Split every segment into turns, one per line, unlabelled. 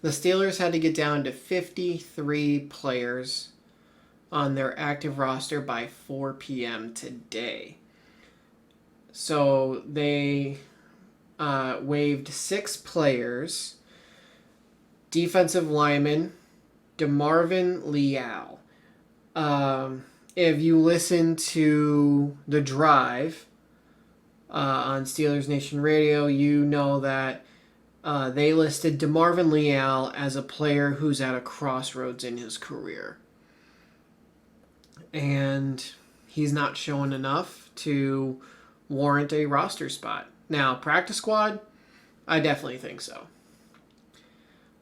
The Steelers had to get down to 53 players on their active roster by 4 p.m. today. So they waived 6 players. Defensive lineman DeMarvin Leal. If you listen to The Drive on Steelers Nation Radio, you know that they listed DeMarvin Leal as a player who's at a crossroads in his career. And he's not showing enough to warrant a roster spot. Now, practice squad, I definitely think so.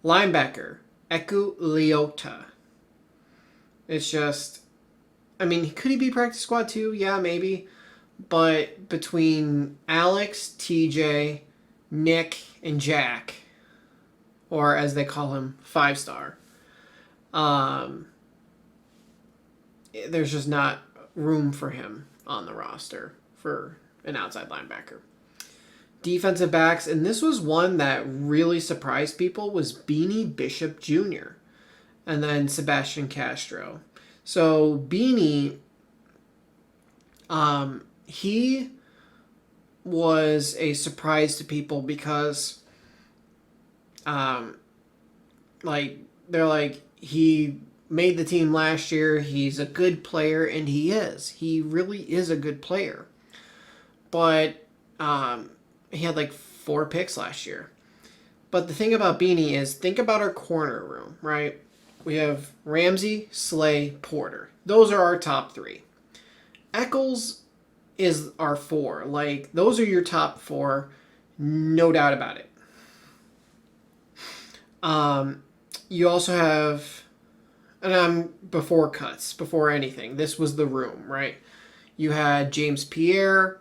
Linebacker, Eku Leota. It's just, could he be practice squad too? Yeah, maybe. But between Alex, TJ, Nick, and Jack, or as they call him, 5-star, there's just not room for him on the roster for an outside linebacker. Defensive backs, and this was one that really surprised people, was Beanie Bishop Jr. and then Sebastian Castro. So Beanie, he was a surprise to people because, they're like, he made the team last year. He's a good player, and he is. He really is a good player. But he had like 4 picks last year. But the thing about Beanie is, think about our corner room, right? We have Ramsey, Slay, Porter. Those are our top 3. Eccles is our 4. Like, those are your top 4, no doubt about it. You also have, and I'm before cuts, before anything, this was the room, right? You had James Pierre,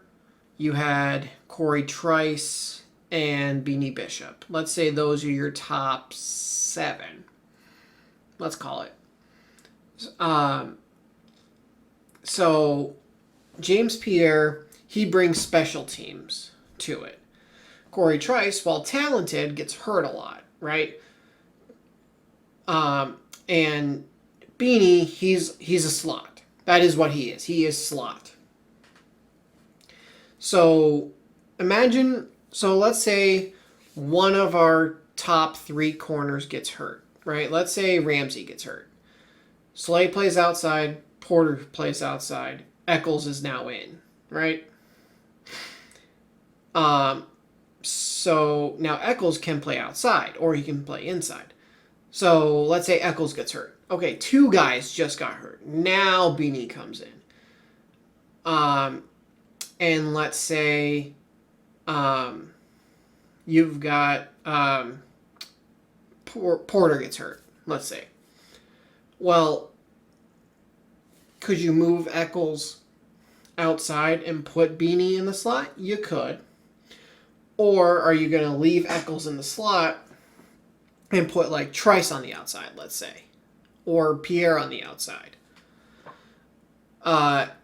you had Corey Trice, and Beanie Bishop. Let's say those are your top 7. Let's call it. So James Pierre, he brings special teams to it. Corey Trice, while talented, gets hurt a lot, right? And Beanie, he's a slot. That is what he is. He is slot. So let's say one of our top 3 corners gets hurt, right? Let's say Ramsey gets hurt. Slay plays outside, Porter plays outside, Eccles is now in, right? So now Eccles can play outside, or he can play inside. So let's say Eccles gets hurt. Okay, 2 guys just got hurt. Now Beanie comes in. And let's say you've got Porter gets hurt, let's say. Well, could you move Eccles outside and put Beanie in the slot? You could. Or are you going to leave Eccles in the slot and put like Trice on the outside, let's say, or Pierre on the outside?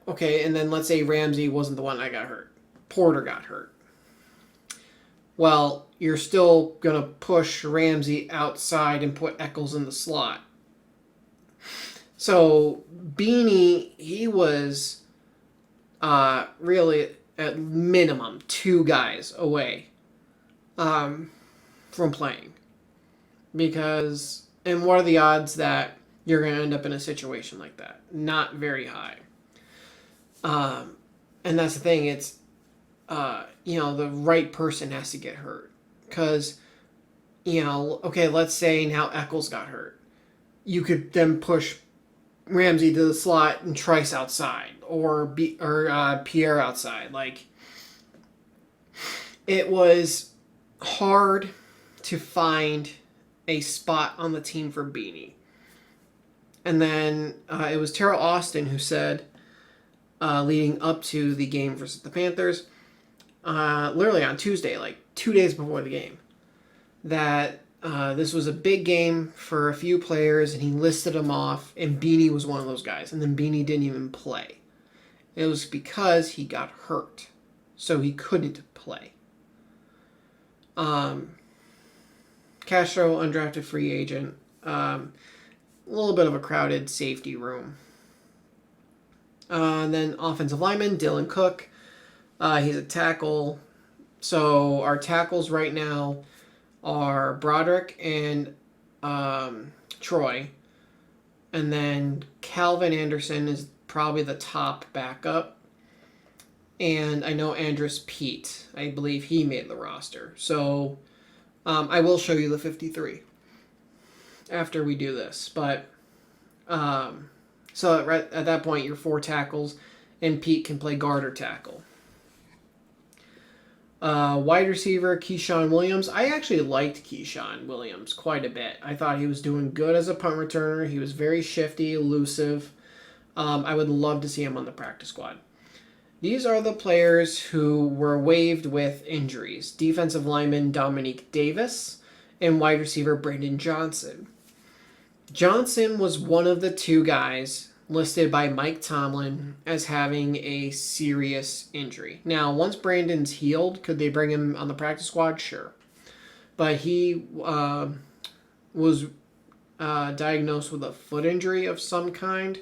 Okay, and then let's say Ramsey wasn't the one that got hurt. Porter got hurt. Well, you're still going to push Ramsey outside and put Eccles in the slot. So Beanie, he was really at minimum 2 guys away from playing. Because, and what are the odds that you're going to end up in a situation like that? Not very high. And that's the thing, it's, the right person has to get hurt. Because, okay, let's say now Eccles got hurt. You could then push Ramsey to the slot and Trice outside, or Pierre outside. Like, it was hard to find a spot on the team for Beanie. And then it was Terrell Austin who said, leading up to the game versus the Panthers, literally on Tuesday, like 2 days before the game, that this was a big game for a few players, and he listed them off, and Beanie was one of those guys. And then Beanie didn't even play. It was because he got hurt, so he couldn't play. Okay, Castro, undrafted free agent. A little bit of a crowded safety room. And then offensive lineman, Dylan Cook. He's a tackle. So our tackles right now are Broderick and Troy. And then Calvin Anderson is probably the top backup. And I know Andrus Peat. I believe he made the roster. So I will show you the 53 after we do this. But so at that point, you're 4 tackles, and Peat can play guard or tackle. Wide receiver, Keyshawn Williams. I actually liked Keyshawn Williams quite a bit. I thought he was doing good as a punt returner. He was very shifty, elusive. I would love to see him on the practice squad. These are the players who were waived with injuries. Defensive lineman Dominique Davis and wide receiver Brandon Johnson. Johnson was one of the 2 guys listed by Mike Tomlin as having a serious injury. Now, once Brandon's healed, could they bring him on the practice squad? Sure. But he was diagnosed with a foot injury of some kind.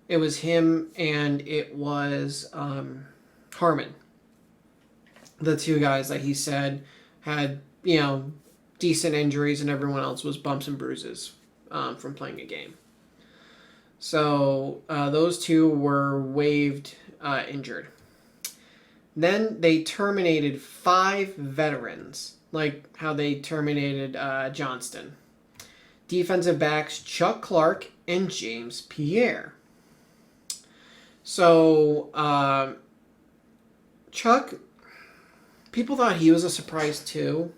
It was him and it was Harmon. The 2 guys that he said had, decent injuries, and everyone else was bumps and bruises from playing a game. So those 2 were waived injured. Then they terminated 5 veterans, like how they terminated Johnston. Defensive backs Chuck Clark and James Pierre. So Chuck, people thought he was a surprise too.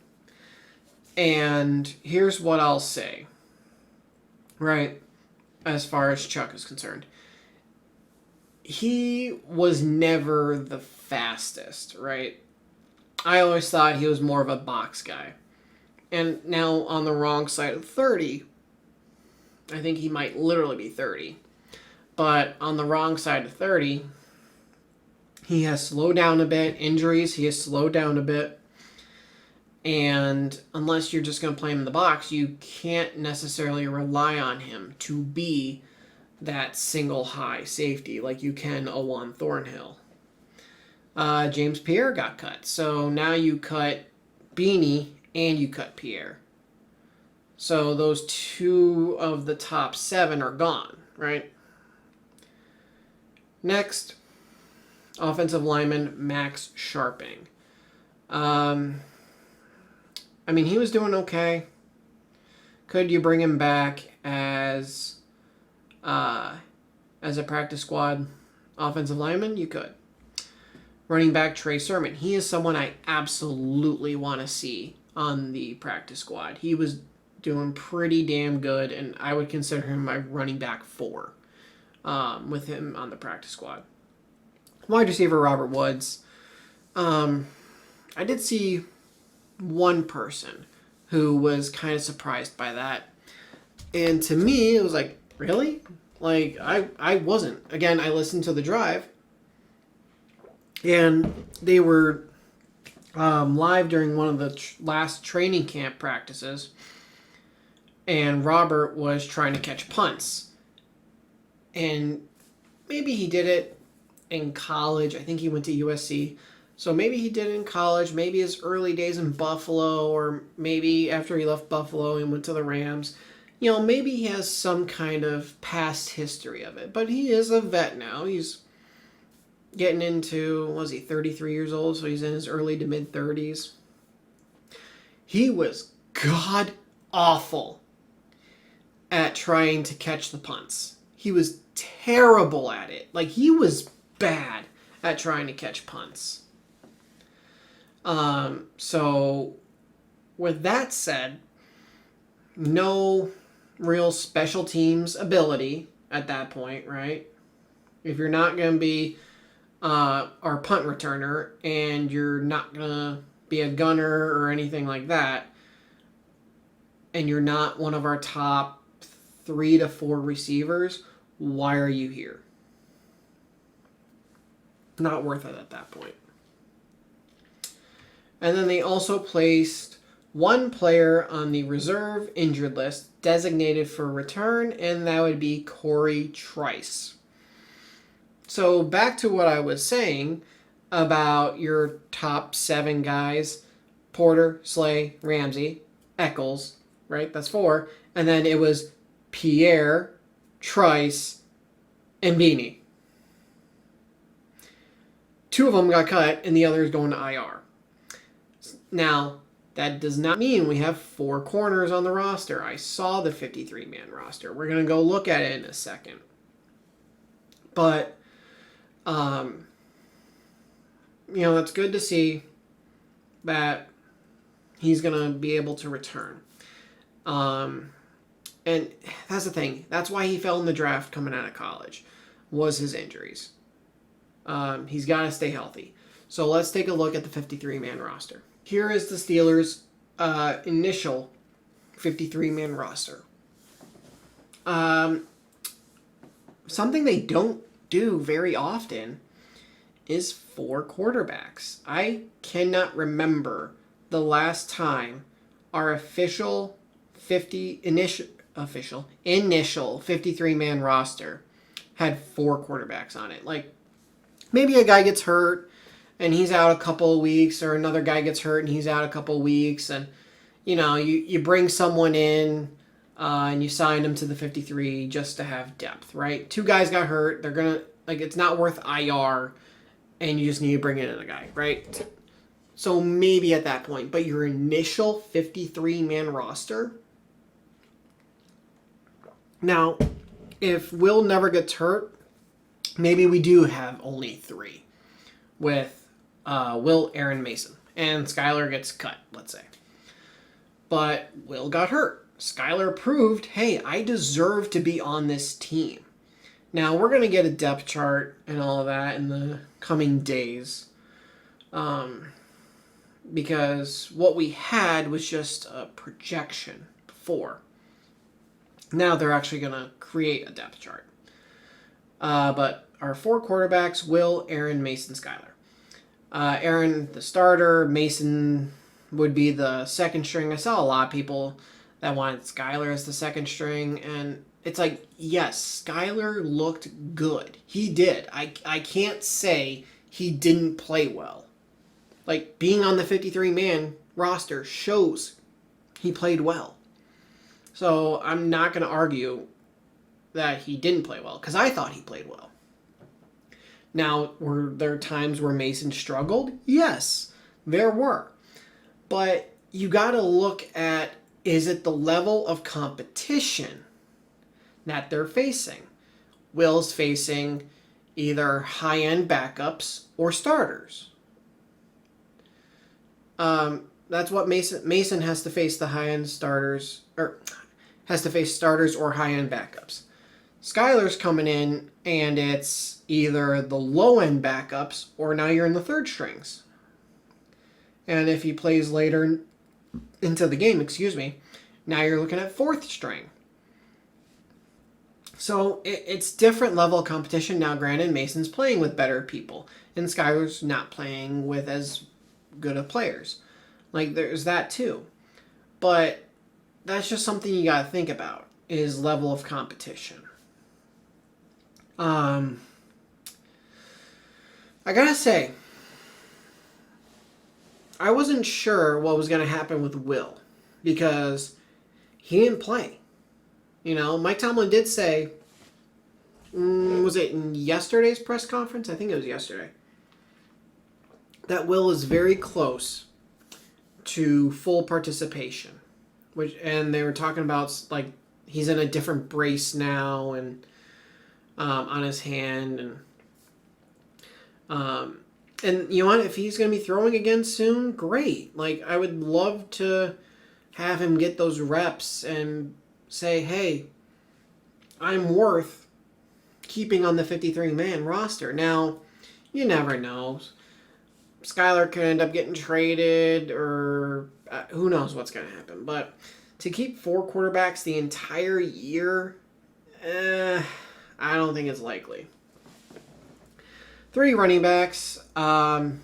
And here's what I'll say. Right? As far as Chuck is concerned. He was never the fastest, right? I always thought he was more of a box guy. And now on the wrong side of 30, I think he might literally be 30. But on the wrong side of 30, he has slowed down a bit. Injuries, he has slowed down a bit. And unless you're just going to play him in the box, you can't necessarily rely on him to be that single high safety like you can a Juan Thornhill. James Pierre got cut. So now you cut Beanie and you cut Pierre. So those 2 of the top 7 are gone, right? Next, offensive lineman Max Sharping. He was doing okay. Could you bring him back as a practice squad offensive lineman? You could. Running back Trey Sermon. He is someone I absolutely want to see on the practice squad. He was doing pretty damn good, and I would consider him my running back 4 with him on the practice squad. Wide receiver Robert Woods. I did see one person who was kind of surprised by that. And to me, it was like, really? Like, I wasn't. Again, I listened to the drive. And they were live during one of the last training camp practices. And Robert was trying to catch punts. And maybe he did it in college. I think he went to USC. So maybe he did it in college, maybe his early days in Buffalo, or maybe after he left Buffalo and went to the Rams. Maybe he has some kind of past history of it. But he is a vet now. He's getting into, 33 years old? So he's in his early to mid-30s. He was god-awful at trying to catch the punts. He was terrible at it. Like, he was bad at trying to catch punts. So with that said, no real special teams ability at that point, right? If you're not going to be our punt returner and you're not going to be a gunner or anything like that, and you're not one of our top 3 to 4 receivers, why are you here? Not worth it at that point. And then they also placed one player on the reserve injured list designated for return, and that would be Corey Trice. So back to what I was saying about your top 7 guys: Porter, Slay, Ramsey, Eccles, right? That's 4. And then it was Pierre, Trice, and Beanie. 2 of them got cut, and the other is going to IR. Now, that does not mean we have 4 corners on the roster. I saw the 53-man roster. We're going to go look at it in a second. But, it's good to see that he's going to be able to return. And that's the thing. That's why he fell in the draft coming out of college, was his injuries. He's got to stay healthy. So let's take a look at the 53-man roster. Here is the Steelers' initial 53-man roster. Something they don't do very often is 4 quarterbacks. I cannot remember the last time our initial 53-man roster had 4 quarterbacks on it. Like, maybe a guy gets hurt and he's out a couple of weeks, or another guy gets hurt and he's out a couple of weeks, and you bring someone in and you sign them to the 53 just to have depth, right? 2 guys got hurt. They're gonna, it's not worth IR, and you just need to bring in a guy, right? So maybe at that point, but your initial 53-man roster. Now, if Will never gets hurt, maybe we do have only 3 with Will, Aaron, Mason, and Skylar gets cut, let's say. But Will got hurt. Skylar proved, hey, I deserve to be on this team. Now, we're going to get a depth chart and all of that in the coming days. Because what we had was just a projection before. Now they're actually going to create a depth chart. But our 4 quarterbacks: Will, Aaron, Mason, Skylar. Aaron, the starter. Mason would be the second string. I saw a lot of people that wanted Skylar as the second string, and it's like, yes, Skylar looked good. He did. I can't say he didn't play well. Like, being on the 53-man roster shows he played well. So I'm not going to argue that he didn't play well, because I thought he played well. Now, were there times where Mason struggled? Yes, there were. But you got to look at, is it the level of competition that they're facing? Will's facing either high-end backups or starters. That's what Mason has to face, the high-end starters, or has to face starters or high-end backups. Skylar's coming in, and it's either the low-end backups, or now you're in the third strings. And if he plays later into the game, now you're looking at fourth string. So it's different level of competition. Now, granted, Mason's playing with better people, and Skylar's not playing with as good of players. Like, there's that too. But that's just something you got to think about, is level of competition. I gotta say, I wasn't sure what was going to happen with Will, because he didn't play. Mike Tomlin did say, was it in yesterday's press conference? I think it was yesterday, that Will is very close to full participation. And they were talking about, like, he's in a different brace now, and on his hand, and you know what? If he's going to be throwing again soon, great. Like, I would love to have him get those reps and say, hey, I'm worth keeping on the 53-man roster. Now, you never know. Skylar could end up getting traded, or who knows what's going to happen. But to keep 4 quarterbacks the entire year, I don't think it's likely. 3 running backs: Kenneth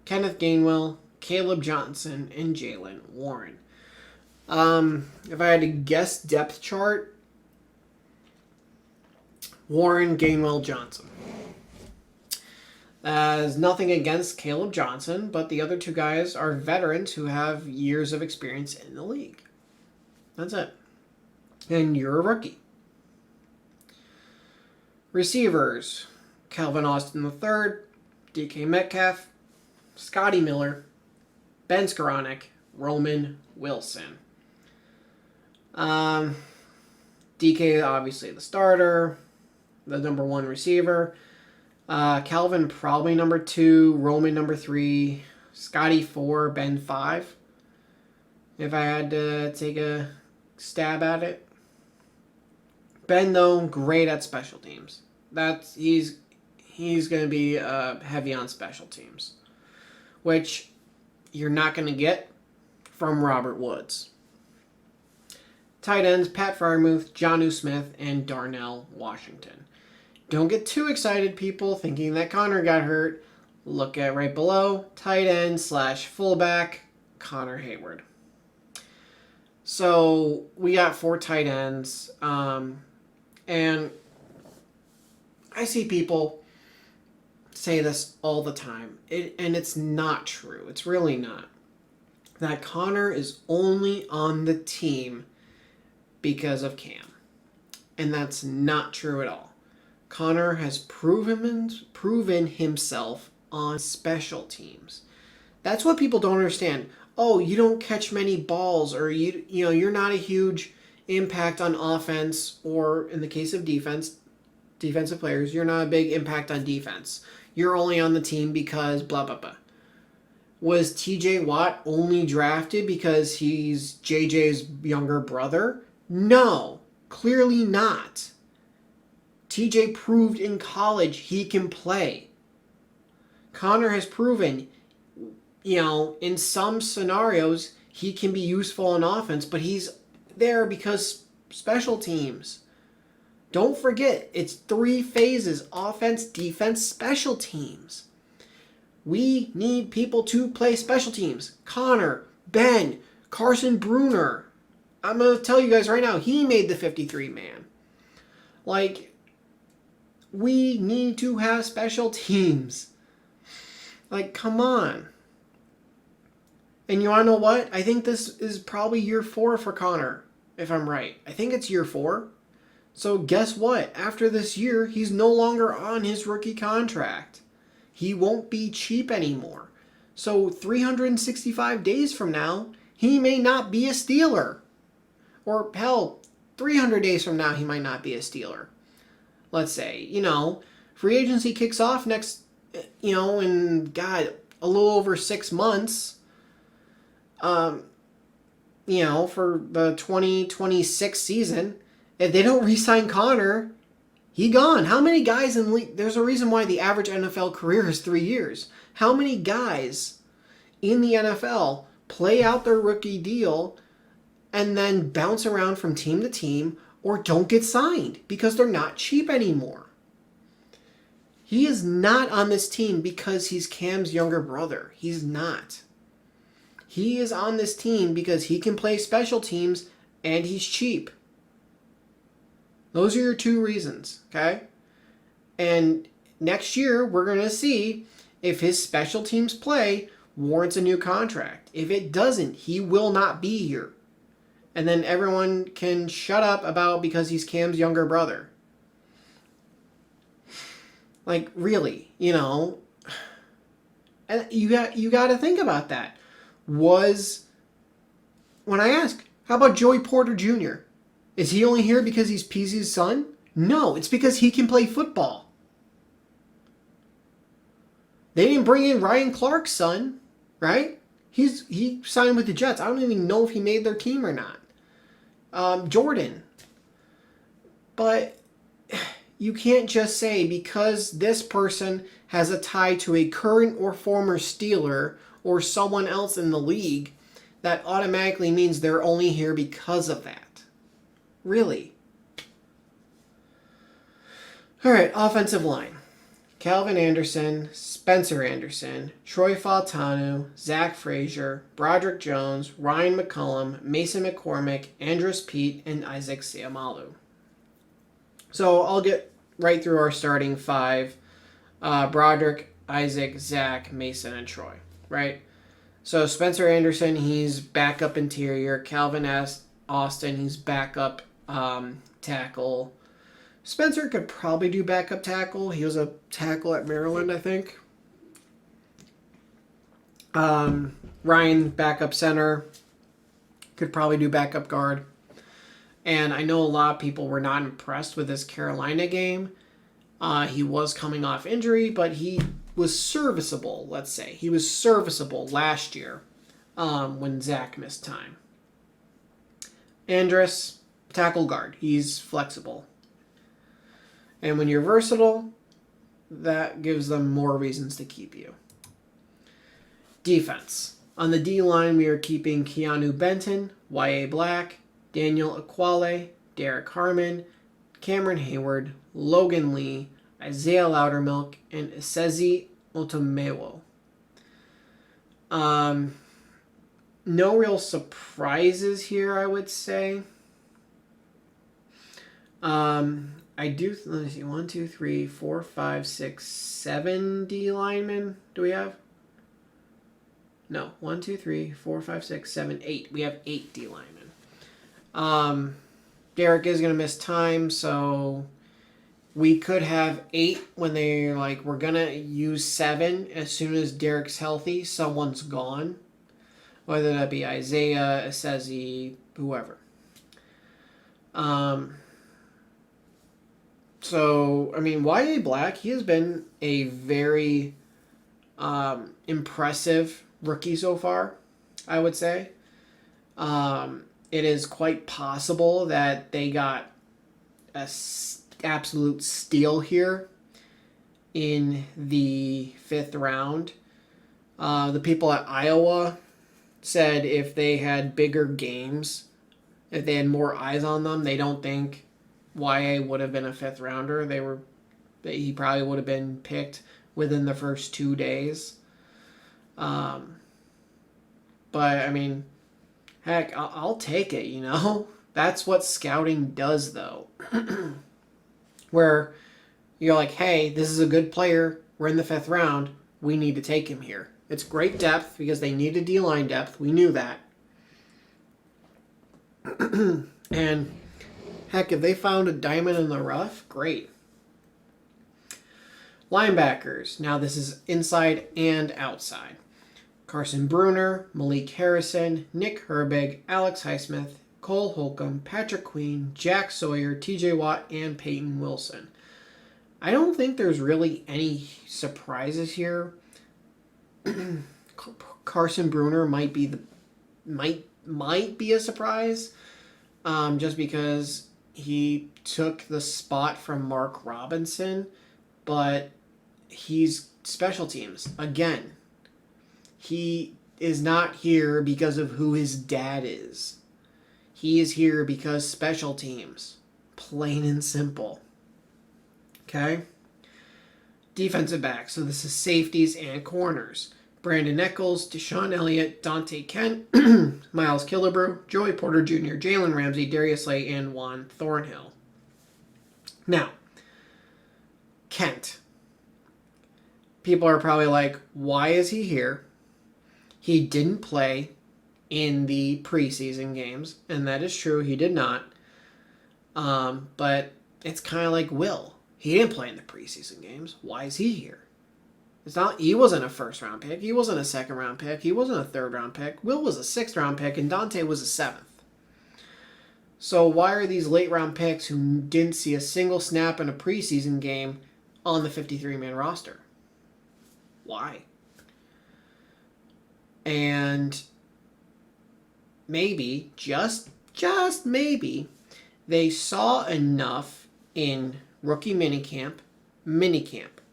Gainwell, Caleb Johnson, and Jaylen Warren. If I had to guess depth chart, Warren, Gainwell, Johnson. There's nothing against Caleb Johnson, but the other two guys are veterans who have years of experience in the league. That's it. And you're a rookie. Receivers, Calvin Austin III, DK Metcalf, Scotty Miller, Ben Skowronek, Roman Wilson. DK, obviously the starter, the number one receiver. Calvin probably number 2, Roman number 3, Scotty 4, Ben 5. If I had to take a stab at it. Ben, though, great at special teams. He's going to be heavy on special teams, which you're not going to get from Robert Woods. Tight ends, Pat Freiermuth, Jonnu Smith, and Darnell Washington. Don't get too excited, people, thinking that Connor got hurt. Look at right below, tight end / fullback, Connor Hayward. So we got 4 tight ends, and I see people say this all the time, and it's not true. It's really not. That Connor is only on the team because of Cam. And that's not true at all. Connor has proven himself on special teams. That's what people don't understand. Oh, you don't catch many balls, or you're not a huge impact on offense, or in the case of defensive players, you're not a big impact on defense. You're only on the team because blah, blah, blah. Was TJ Watt only drafted because he's JJ's younger brother? No, clearly not. TJ proved in college he can play. Connor has proven, in some scenarios, he can be useful on offense, but he's there because special teams. Don't forget, it's 3 phases: offense, defense, special teams. We need people to play special teams. Connor, Ben, Carson Bruner. I'm going to tell you guys right now, he made the 53-man. We need to have special teams. Come on. And you want to know what? I think this is probably year 4 for Connor, if I'm right. I think it's year 4. So guess what? After this year, he's no longer on his rookie contract. He won't be cheap anymore. So 365 days from now, he may not be a Steeler. Or hell, 300 days from now, he might not be a Steeler. Let's say, free agency kicks off next, in, a little over 6 months. For the 2026 season. If they don't re-sign Connor, he gone. How many guys in the league? There's a reason why the average NFL career is 3 years. How many guys in the NFL play out their rookie deal and then bounce around from team to team or don't get signed because they're not cheap anymore? He is not on this team because he's Cam's younger brother. He's not. He is on this team because he can play special teams and he's cheap. Those are your 2 reasons, okay? And next year, we're going to see if his special teams play warrants a new contract. If it doesn't, he will not be here. And then everyone can shut up about because he's Cam's younger brother. Really, And you got to think about that. When I ask, how about Joey Porter Jr.? Is he only here because he's Peasy's son? No, it's because he can play football. They didn't bring in Ryan Clark's son, right? He signed with the Jets. I don't even know if he made their team or not. Jordan. But you can't just say because this person has a tie to a current or former Steeler or someone else in the league, that automatically means they're only here because of that. Really. All right, offensive line. Calvin Anderson, Spencer Anderson, Troy Fautanu, Zach Frazier, Broderick Jones, Ryan McCullum, Mason McCormick, Andrus Peat, and Isaac Seumalo. So I'll get right through our starting five. Broderick, Isaac, Zach, Mason, and Troy, right? So Spencer Anderson, he's backup interior. Calvin Austin, he's backup tackle. Spencer could probably do backup tackle. He was a tackle at Maryland, I think. Ryan, backup center. Could probably do backup guard. And I know a lot of people were not impressed with this Carolina game. He was coming off injury, but he was serviceable, let's say. He was serviceable last year when Zach missed time. Andrus, tackle guard. He's flexible. And when you're versatile, that gives them more reasons to keep you. Defense. On the D-line, we are keeping Keanu Benton, Y.A. Black, Daniel Aquale, Derek Harmon, Cameron Hayward, Logan Lee, Isaiah Loudermilk, and Isezi Otomewo. No real surprises here, I would say. I do, let me see, 1, 2, 3, 4, 5, 6, 7 D linemen. Do we have? No, 1, 2, 3, 4, 5, 6, 7, 8. We have 8 D linemen. Derek is going to miss time, so we could have 8 when they're like, we're going to use 7 as soon as Derek's healthy. Someone's gone. Whether that be Isaiah, Isezi, whoever. So, I mean, Y.A. Black, he has been a very impressive rookie so far, I would say. It is quite possible that they got an absolute steal here in the 5th round. The people at Iowa said if they had bigger games, if they had more eyes on them, they don't think YA would have been a 5th rounder. He probably would have been picked within the first 2 days. But I mean, heck, I'll take it, you know? That's what scouting does, though. Where you're like, hey, this is a good player. We're in the 5th round. We need to take him here. It's great depth because they needed D-line depth. We knew that. And heck, if they found a diamond in the rough, great. Linebackers. Now this is inside and outside. Carson Bruner, Malik Harrison, Nick Herbig, Alex Highsmith, Cole Holcomb, Patrick Queen, Jack Sawyer, TJ Watt, and Peyton Wilson. I don't think there's really any surprises here. Carson Bruner might be a surprise, just because he took the spot from Mark Robinson, but he's special teams again. He is not here because of who his dad is. He is here because special teams, plain and simple. Okay. Defensive back. So this is safeties and corners. Brandon Eccles, Deshaun Elliott, Dante Kent, Miles Killebrew, Joey Porter Jr., Jalen Ramsey, Darius Slay, and Juan Thornhill. Now, Kent. People are probably like, why is he here? He didn't play in the preseason games, and that is true, he did not. But it's kind of like Will. He didn't play in the preseason games. Why is he here? It's not. He wasn't a 1st round pick. He wasn't a 2nd round pick. He wasn't a 3rd round pick. Will was a 6th round pick, and Dante was a 7th. So why are these late round picks who didn't see a single snap in a preseason game on the 53-man roster? Why? And maybe, just maybe, they saw enough in rookie minicamp,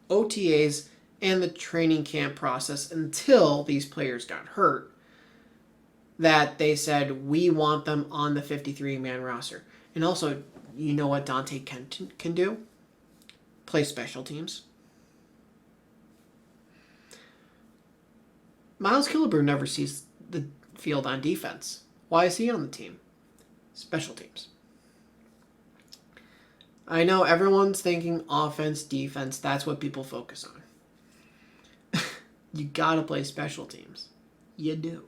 OTAs, and the training camp process until these players got hurt, that they said, we want them on the 53-man roster. And also, you know what Dante can do? Play special teams. Miles Killebrew never sees the field on defense. Why is he on the team? Special teams. I know everyone's thinking offense, defense. That's what people focus on. You gotta play special teams. You do.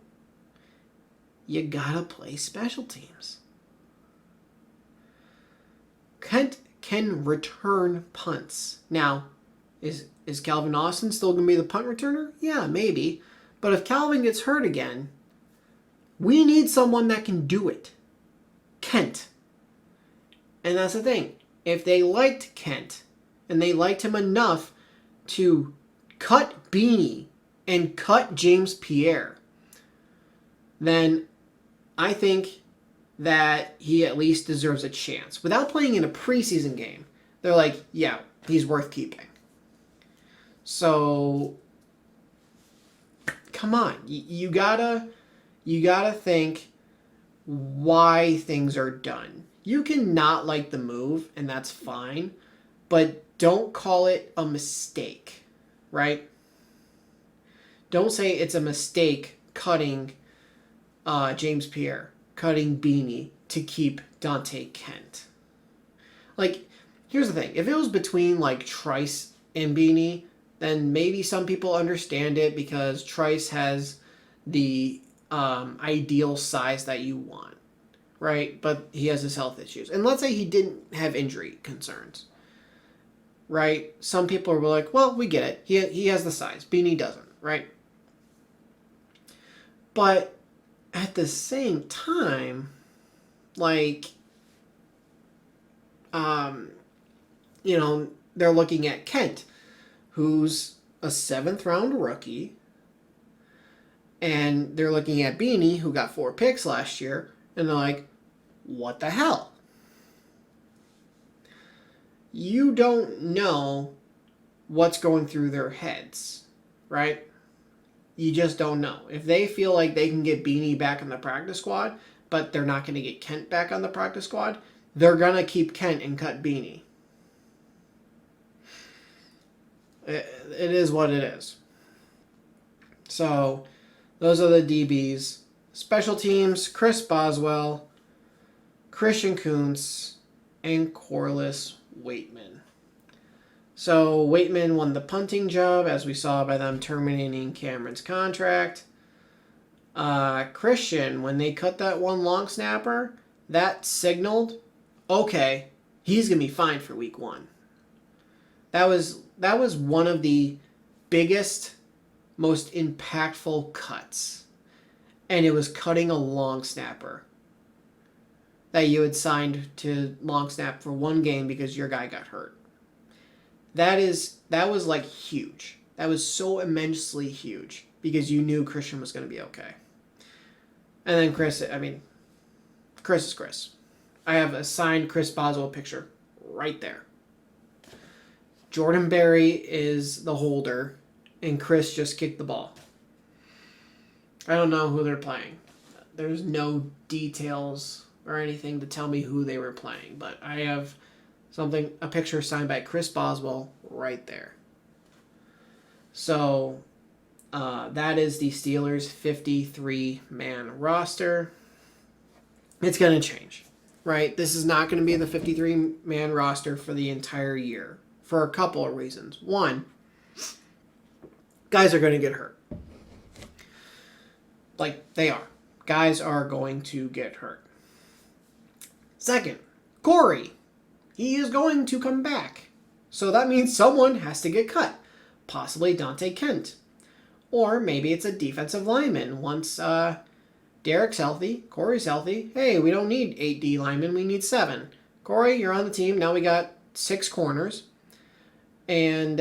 You gotta play special teams. Kent can return punts. Now, is Calvin Austin still going to be the punt returner? Yeah, maybe. But if Calvin gets hurt again, we need someone that can do it. Kent. And that's the thing. If they liked Kent, and they liked him enough to cut Beanie and cut James Pierre, then I think that he at least deserves a chance. Without playing in a preseason game, they're like, yeah, he's worth keeping. So, come on. You gotta think why things are done. You can not like the move, and that's fine, but don't call it a mistake, right? Don't say it's a mistake cutting James Pierre, cutting Beanie to keep Dante Kent. Like, here's the thing. If it was between, like, Trice and Beanie, then maybe some people understand it because Trice has the ideal size that you want, right? But he has his health issues. And let's say he didn't have injury concerns, right? Some people were like, well, we get it. He has the size. Beanie doesn't, right? But at the same time, like, they're looking at Kent, who's a 7th round rookie, and they're looking at Beanie, who got 4 picks last year, and they're like, what the hell? You don't know what's going through their heads, right? You just don't know. If they feel like they can get Beanie back in the practice squad, but they're not going to get Kent back on the practice squad, they're going to keep Kent and cut Beanie. It is what it is. So, those are the DBs. Special teams, Chris Boswell, Christian Kuntz, and Corliss Waitman. So Waitman won the punting job, as we saw by them terminating Cameron's contract. Christian, when they cut that one long snapper, that signaled, okay, he's going to be fine for week 1. That was one of the biggest, most impactful cuts. And it was cutting a long snapper that you had signed to long snap for 1 game because your guy got hurt. That was like huge. That was so immensely huge because you knew Christian was going to be okay. And then Chris is Chris. I have a signed Chris Boswell picture right there. Jordan Berry is the holder, and Chris just kicked the ball. I don't know who they're playing. There's no details or anything to tell me who they were playing, but I have a picture signed by Chris Boswell right there. So that is the Steelers' 53-man roster. It's going to change, right? This is not going to be the 53-man roster for the entire year for a couple of reasons. One, guys are going to get hurt. Like, they are. Guys are going to get hurt. Second, Corey. He is going to come back. So that means someone has to get cut. Possibly Dante Kent. Or maybe it's a defensive lineman. Once Derek's healthy, Corey's healthy. Hey, we don't need 8 D linemen. We need 7. Corey, you're on the team. Now we got 6 corners. And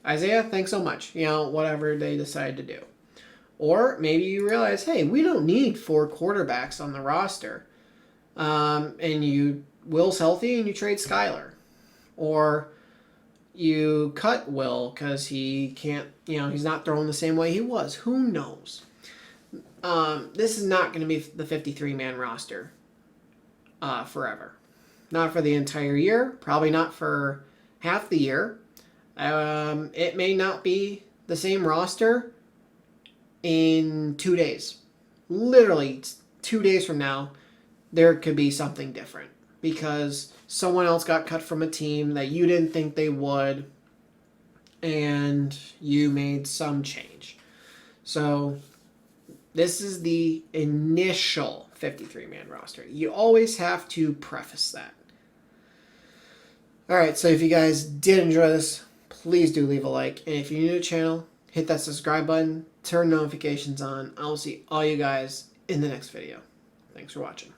Isaiah, thanks so much. Whatever they decide to do. Or maybe you realize, hey, we don't need 4 quarterbacks on the roster. And Will's healthy and you trade Skyler. Or you cut Will because he can't, he's not throwing the same way he was. Who knows? This is not going to be the 53-man roster forever. Not for the entire year. Probably not for half the year. It may not be the same roster in 2 days. Literally 2 days from now, there could be something different because someone else got cut from a team that you didn't think they would, and you made some change. So this is the initial 53-man roster. You always have to preface that. All right, so if you guys did enjoy this, please do leave a like. And if you're new to the channel, hit that subscribe button, turn notifications on. I will see all you guys in the next video. Thanks for watching.